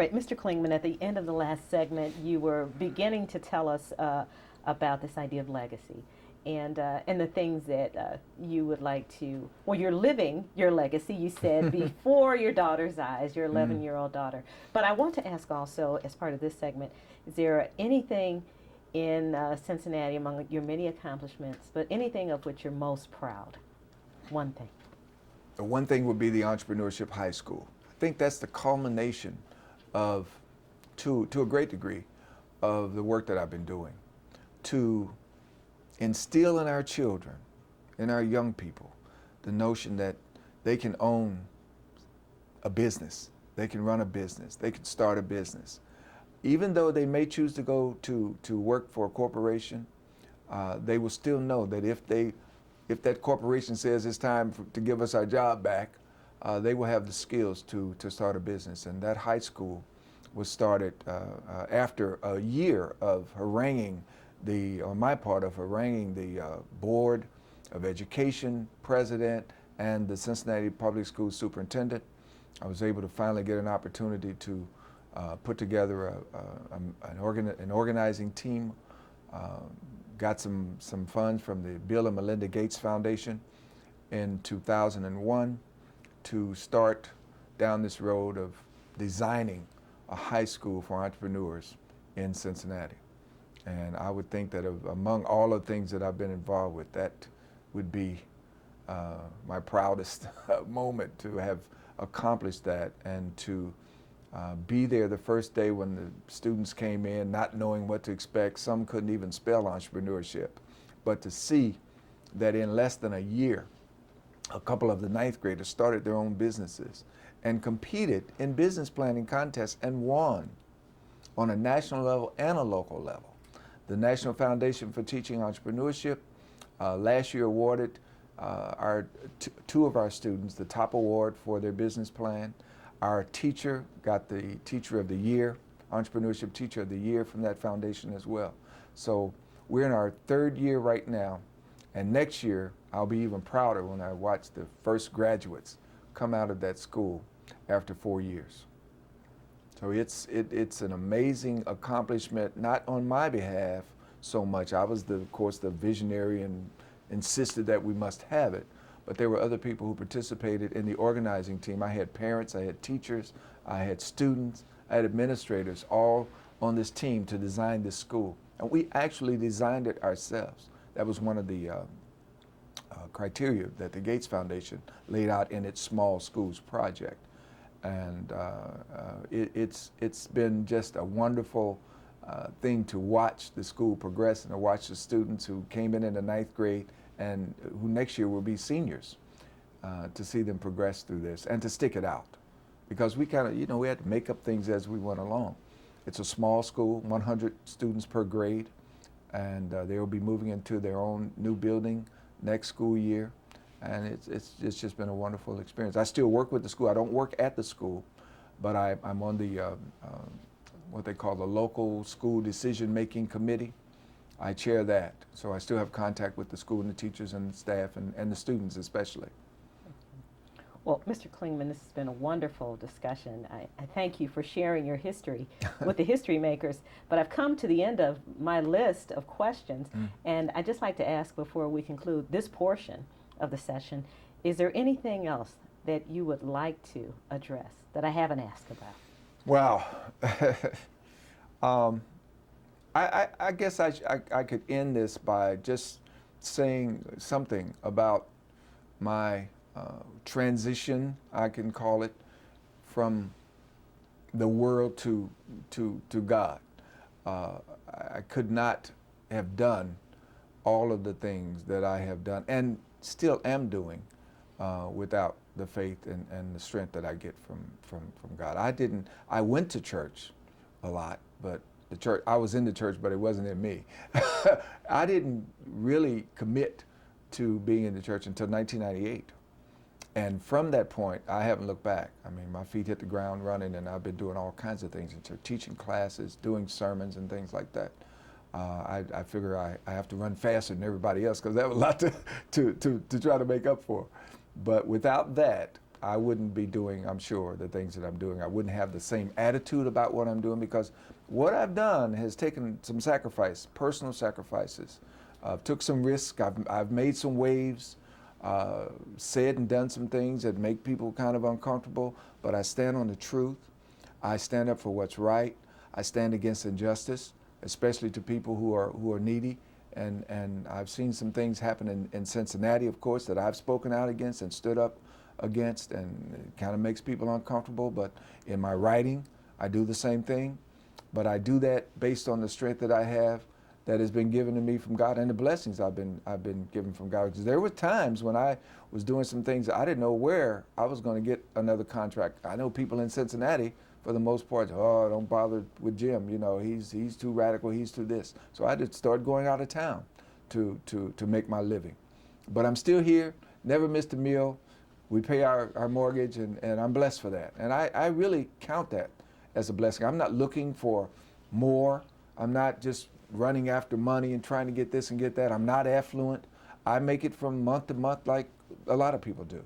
right, Mr. Clingman, at the end of the last segment, you were beginning to tell us about this idea of legacy and the things that you would like to, well, you're living your legacy, you said, before your daughter's eyes, your 11-year-old daughter. But I want to ask also, as part of this segment, is there anything in Cincinnati, among your many accomplishments, but anything of which you're most proud? One thing. The one thing would be the Entrepreneurship High School. I think that's the culmination of, to a great degree, of the work that I've been doing to instill in our children, in our young people, the notion that they can own a business, they can run a business, they can start a business. Even though they may choose to go to work for a corporation, they will still know that if that corporation says it's time to give us our job back, they will have the skills to start a business. And that high school was started after a year of haranguing on my part of haranguing the Board of Education president and the Cincinnati Public Schools superintendent. I was able to finally get an opportunity to put together an organizing team, got some funds from the Bill and Melinda Gates Foundation in 2001 to start down this road of designing a high school for entrepreneurs in Cincinnati. And I would think that among all the things that I've been involved with, that would be my proudest moment, to have accomplished that and to be there the first day when the students came in not knowing what to expect. Some couldn't even spell entrepreneurship. But to see that in less than a year, a couple of the ninth graders started their own businesses and competed in business planning contests and won on a national level and a local level. The National Foundation for Teaching Entrepreneurship last year awarded two of our students the top award for their business plan. Our teacher got the Teacher of the Year, Entrepreneurship Teacher of the Year from that foundation as well. So we're in our third year right now, and next year I'll be even prouder when I watch the first graduates come out of that school after 4 years. So it's an amazing accomplishment, not on my behalf so much. I was, of course, the visionary and insisted that we must have it. But there were other people who participated in the organizing team. I had parents, I had teachers, I had students, I had administrators all on this team to design this school. And we actually designed it ourselves. That was one of the criteria that the Gates Foundation laid out in its Small Schools project. And it's been just a wonderful thing to watch the school progress and to watch the students who came in the ninth grade and who next year will be seniors, to see them progress through this and to stick it out. Because we kind of, we had to make up things as we went along. It's a small school, 100 students per grade, and they will be moving into their own new building next school year. And it's just been a wonderful experience. I still work with the school. I don't work at the school, but I'm on the what they call the local school decision-making committee. I chair that, so I still have contact with the school and the teachers and the staff and the students especially. Well, Mr. Clingman, this has been a wonderful discussion. I thank you for sharing your history with the history makers, but I've come to the end of my list of questions, and I'd just like to ask before we conclude this portion of the session, is there anything else that you would like to address that I haven't asked about? Wow. I guess I could end this by just saying something about my transition, I can call it, from the world to God. I could not have done all of the things that I have done and still am doing without the faith and the strength that I get from God. I went to church a lot, but I was in the church, but it wasn't in me. I didn't really commit to being in the church until 1998. And from that point, I haven't looked back. I mean, my feet hit the ground running, and I've been doing all kinds of things in church, teaching classes, doing sermons and things like that. I figure I have to run faster than everybody else because I have a lot to try to make up for. But without that, I wouldn't be doing, I'm sure, the things that I'm doing. I wouldn't have the same attitude about what I'm doing, because what I've done has taken some sacrifice, personal sacrifices. Took some risk. I've made some waves, said and done some things that make people kind of uncomfortable, but I stand on the truth. I stand up for what's right. I stand against injustice, especially to people who are needy. And I've seen some things happen in Cincinnati, of course, that I've spoken out against and stood up against, and it kind of makes people uncomfortable. But in my writing, I do the same thing. But I do that based on the strength that I have, that has been given to me from God, and the blessings I've been given from God. Because there were times when I was doing some things that I didn't know where I was going to get another contract. I know people in Cincinnati, for the most part, oh, don't bother with Jim. You know, he's too radical. He's too this. So I just started going out of town to make my living. But I'm still here. Never missed a meal. We pay our mortgage, and I'm blessed for that. And I really count that as a blessing. I'm not looking for more. I'm not just running after money and trying to get this and get that. I'm not affluent. I make it from month to month like a lot of people do.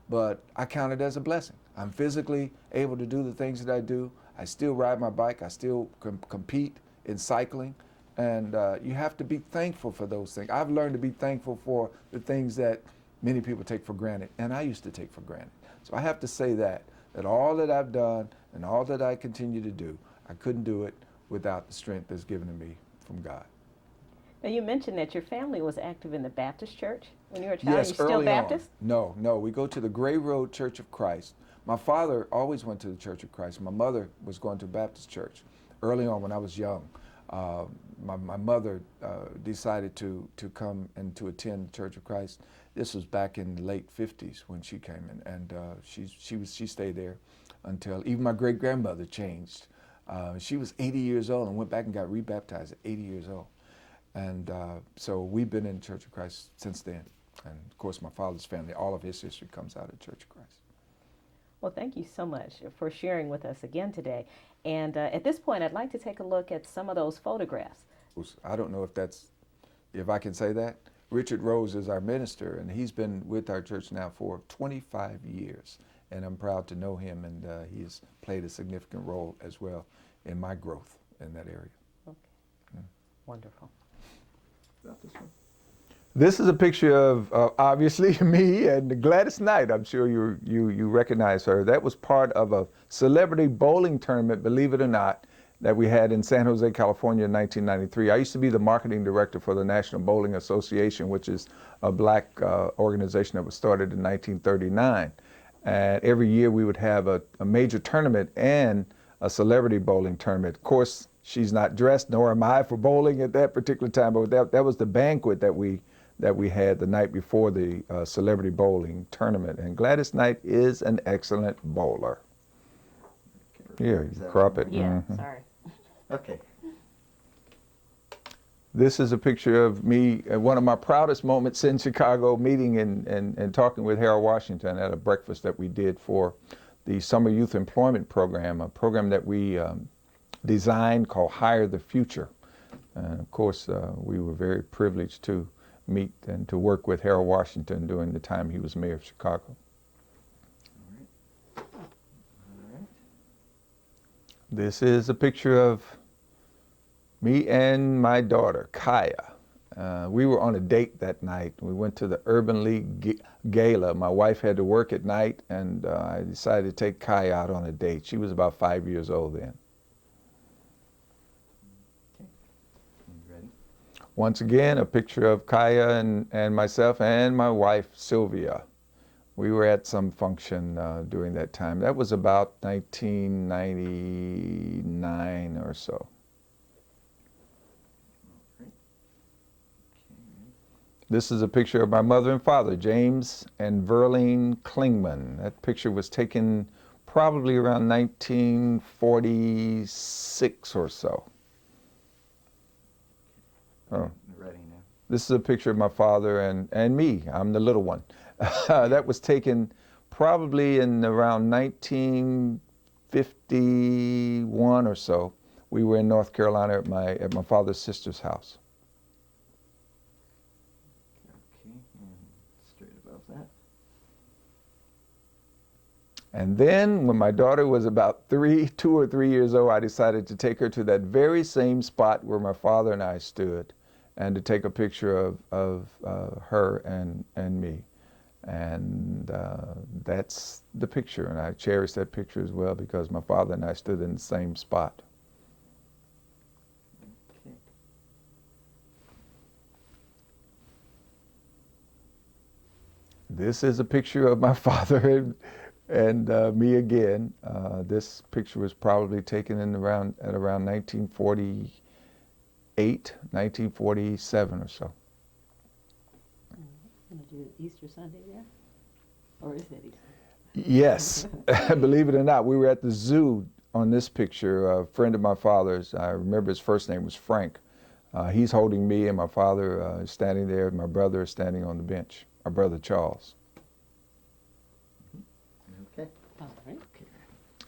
But I count it as a blessing. I'm physically able to do the things that I do. I still ride my bike. I still compete in cycling. And you have to be thankful for those things. I've learned to be thankful for the things that many people take for granted, and I used to take for granted. So I have to say that all that I've done and all that I continue to do, I couldn't do it without the strength that's given to me from God. Now, you mentioned that your family was active in the Baptist church when you were a child. Yes, Are you still early Baptist? on. No, we go to the Gray Road Church of Christ. My father always went to the Church of Christ. My mother was going to a Baptist church early on when I was young. My mother decided to come and to attend the Church of Christ. This was back in the late 50s when she came in, and she stayed there until even my great grandmother changed. She was 80 years old and went back and got rebaptized at 80 years old. And so we've been in the Church of Christ since then. And of course, my father's family, all of his history comes out of the Church of Christ. Well, thank you so much for sharing with us again today. And at this point, I'd like to take a look at some of those photographs. I don't know if I can say that. Richard Rose is our minister, and he's been with our church now for 25 years. And I'm proud to know him, and he has played a significant role as well in my growth in that area. Okay. Wonderful. This is a picture of obviously me and Gladys Knight. I'm sure you recognize her. That was part of a celebrity bowling tournament, believe it or not, that we had in San Jose, California in 1993. I used to be the marketing director for the National Bowling Association, which is a black organization that was started in 1939. And every year we would have a major tournament and a celebrity bowling tournament. Of course, she's not dressed, nor am I, for bowling at that particular time, but that was the banquet that we had the night before the celebrity bowling tournament. And Gladys Knight is an excellent bowler. Here, you crop it. Yeah, sorry. Okay. This is a picture of me at one of my proudest moments in Chicago, meeting and talking with Harold Washington at a breakfast that we did for the Summer Youth Employment Program, a program that we designed called Hire the Future. And of course, we were very privileged to meet and to work with Harold Washington during the time he was mayor of Chicago. All right. This is a picture of me and my daughter, Kaya. We were on a date that night. We went to the Urban League Gala. My wife had to work at night, and I decided to take Kaya out on a date. She was about 5 years old then. Okay. You ready? Once again, a picture of Kaya and myself and my wife, Sylvia. We were at some function during that time. That was about 1999 or so. This is a picture of my mother and father, James and Verlene Clingman. That picture was taken probably around 1946 or so. Oh. Ready now. This is a picture of my father and me. I'm the little one. That was taken probably in around 1951 or so. We were in North Carolina at my father's sister's house. Okay, and straight above that. And then when my daughter was about 2 or 3 years old, I decided to take her to that very same spot where my father and I stood and to take a picture of her and me. And that's the picture, and I cherish that picture as well because my father and I stood in the same spot. Okay. This is a picture of my father and me again. This picture was probably taken at around 1948, 1947 or so. Going to do Easter Sunday there? Or is that Easter? Yes, believe it or not, we were at the zoo on this picture. A friend of my father's, I remember his first name was Frank. He's holding me and my father is standing there. My brother is standing on the bench, my brother Charles. Okay. All right. Okay.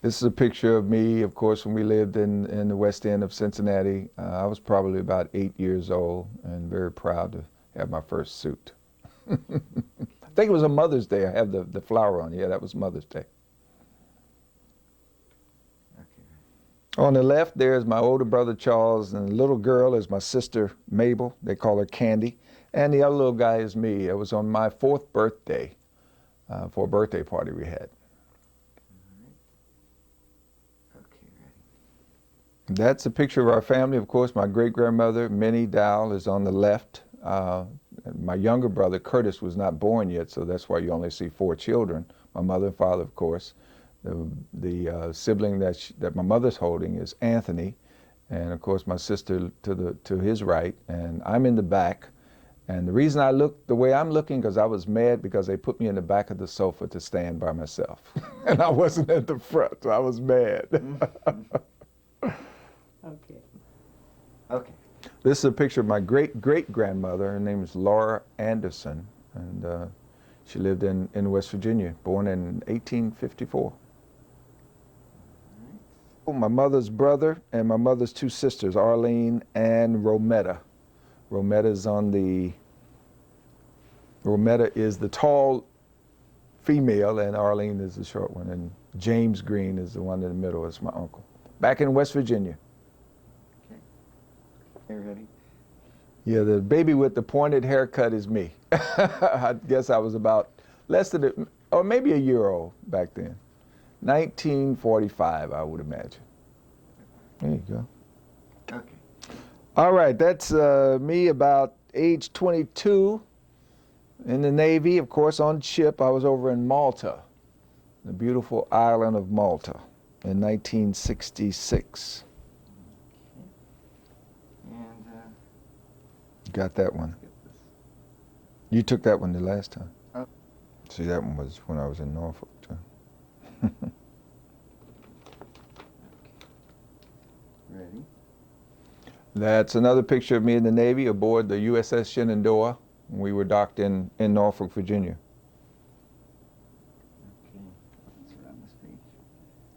This is a picture of me, of course, when we lived in the West End of Cincinnati. I was probably about 8 years old and very proud to have my first suit. I think it was a Mother's Day. I have the flower on. Yeah, that was Mother's Day. Okay. On the left, there's my older brother Charles, and the little girl is my sister Mabel. They call her Candy. And the other little guy is me. It was on my 4th birthday for a birthday party we had. Okay, ready. That's a picture of our family. Of course, my great-grandmother, Minnie Dowell, is on the left. My younger brother, Curtis, was not born yet, so that's why you only see 4 children. My mother and father, of course. The sibling that my mother's holding is Anthony, and of course my sister to his right, and I'm in the back. And the reason I look the way I'm looking, because I was mad because they put me in the back of the sofa to stand by myself. And I wasn't at the front, so I was mad. Okay. Okay. This is a picture of my great-great-grandmother. Her name is Laura Anderson, and she lived in West Virginia, born in 1854. My mother's brother and my mother's 2 sisters, Arlene and Rometta. Rometta is the tall female, and Arlene is the short one, and James Green is the one in the middle. It's my uncle. Back in West Virginia. Okay. Are you ready? Yeah, the baby with the pointed haircut is me. I guess I was about or maybe a year old back then. 1945, I would imagine. There you go. Okay. All right, that's me about age 22 in the Navy. Of course, on ship, I was over in Malta, the beautiful island of Malta, in 1966. Okay. And Got that one. let's get this. You took that one the last time. Oh. See, that one was when I was in Norfolk, too. Ready? That's another picture of me in the Navy aboard the USS Shenandoah. We were docked in Norfolk, Virginia. Okay. Let's around this page.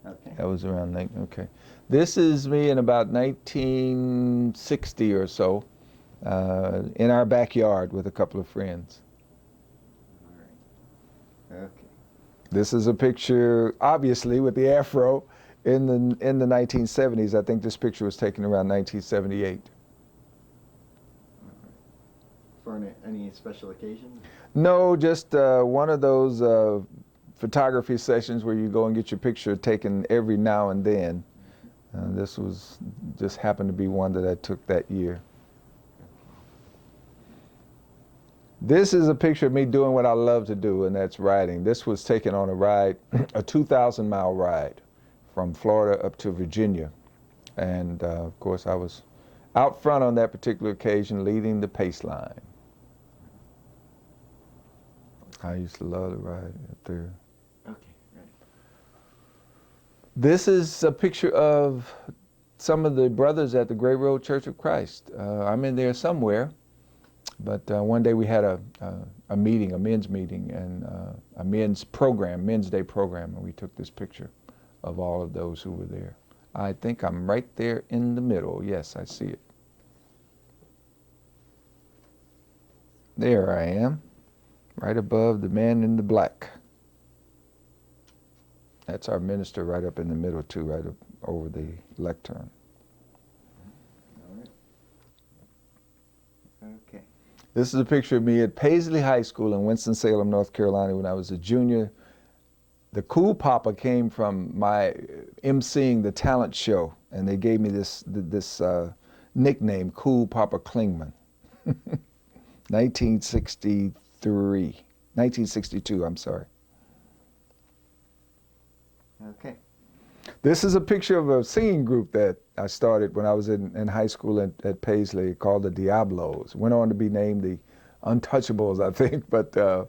Okay. That was around, okay. This is me in about 1960 or so, in our backyard with a couple of friends. All right. Okay. This is a picture, obviously, with the afro in the 1970s. I think this picture was taken around 1978. For any special occasion? No, just one of those photography sessions where you go and get your picture taken every now and then. This was just happened to be one that I took that year. This is a picture of me doing what I love to do, and that's riding. This was taken on a ride, a 2,000-mile ride from Florida up to Virginia. And of course, I was out front on that particular occasion leading the pace line. I used to love to ride up there. Okay, ready. This is a picture of some of the brothers at the Great Road Church of Christ. I'm in there somewhere, but one day we had a meeting, a men's meeting, and a men's day program, and we took this picture of all of those who were there. I think I'm right there in the middle. Yes, I see it. There I am, right above the man in the black. That's our minister right up in the middle too, right up over the lectern. All right. Okay. This is a picture of me at Paisley High School in Winston-Salem, North Carolina when I was a junior. The Cool Papa came from my emceeing the talent show, and they gave me this nickname, Cool Papa Clingman. 1962, I'm sorry. Okay. This is a picture of a singing group that I started when I was in high school at Paisley called the Diablos. Went on to be named the Untouchables, I think, but the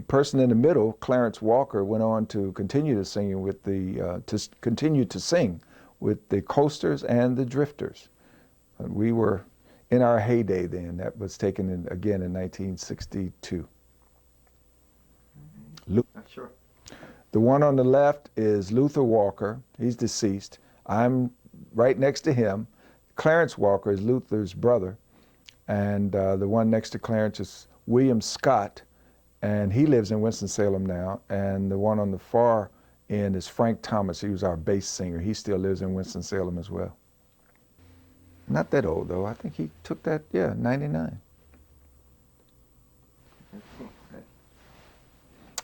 person in the middle, Clarence Walker, went on to continue to sing with the Coasters and the Drifters. We were in our heyday then. That was taken in, again in 1962. Sure. The one on the left is Luther Walker. He's deceased. I'm right next to him. Clarence Walker is Luther's brother. And the one next to Clarence is William Scott, and he lives in Winston-Salem now. And the one on the far end is Frank Thomas. He was our bass singer. He still lives in Winston-Salem as well. Not that old, though. I think he took that, 99.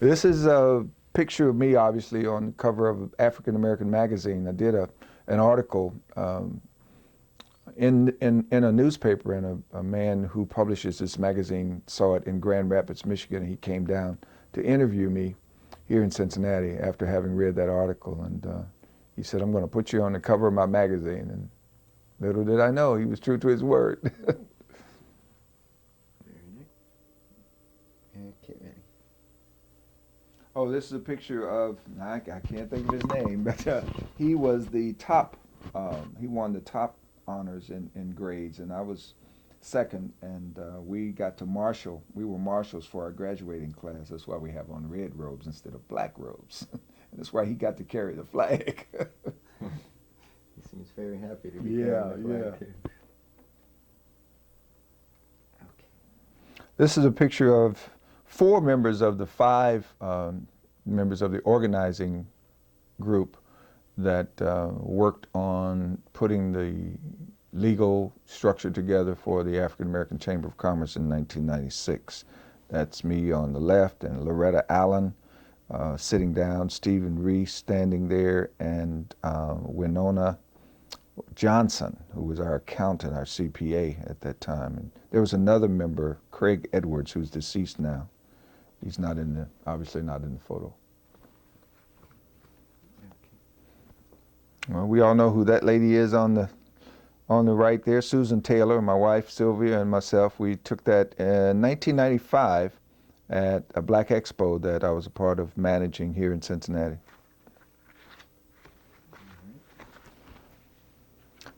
This is a picture of me, obviously, on the cover of African American magazine. I did an article in a newspaper, and a man who publishes this magazine saw it in Grand Rapids, Michigan, and he came down to interview me here in Cincinnati after having read that article. And he said, "I'm going to put you on the cover of my magazine." And little did I know, he was true to his word. Okay, ready. Oh, this is a picture of, I can't think of his name, but he was the top, he won the top honors in grades, and I was second, and we got to marshal. We were marshals for our graduating class. That's why we have on red robes instead of black robes. And that's why he got to carry the flag. He seems very happy to be carrying the flag. Okay. This is a picture of 4 members of the 5 members of the organizing group that worked on putting the legal structure together for the African American Chamber of Commerce in 1996. That's me on the left, and Loretta Allen sitting down, Stephen Reese standing there, and Winona Johnson, who was our accountant, our CPA at that time. And there was another member, Craig Edwards, who's deceased now. He's not in the, obviously not in the photo. Well, we all know who that lady is on the right there, Susan Taylor, my wife Sylvia, and myself. We took that in 1995 at a Black Expo that I was a part of managing here in Cincinnati.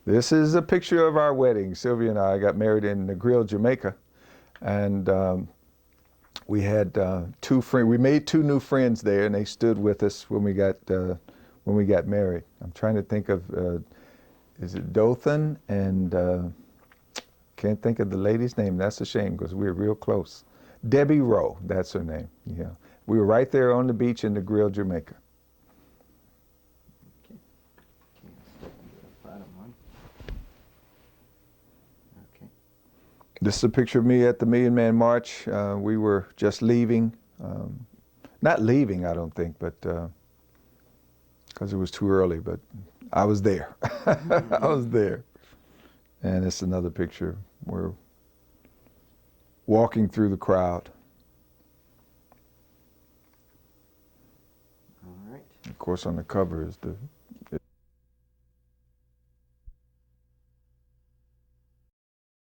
This is a picture of our wedding. Sylvia and I got married in Negril, Jamaica, and we had 2 friends. We made 2 new friends there, and they stood with us when we got married. I'm trying to think of, is it Dothan? And can't think of the lady's name. That's a shame because we were real close. Debbie Rowe, that's her name. Yeah, we were right there on the beach in Negril, Jamaica. Okay. Step into the bottom one. Okay. This is a picture of me at the Million Man March. We were just leaving. Not leaving, I don't think, but because it was too early, but I was there. I was there. And it's another picture. We're walking through the crowd. All right. Of course, on the cover is the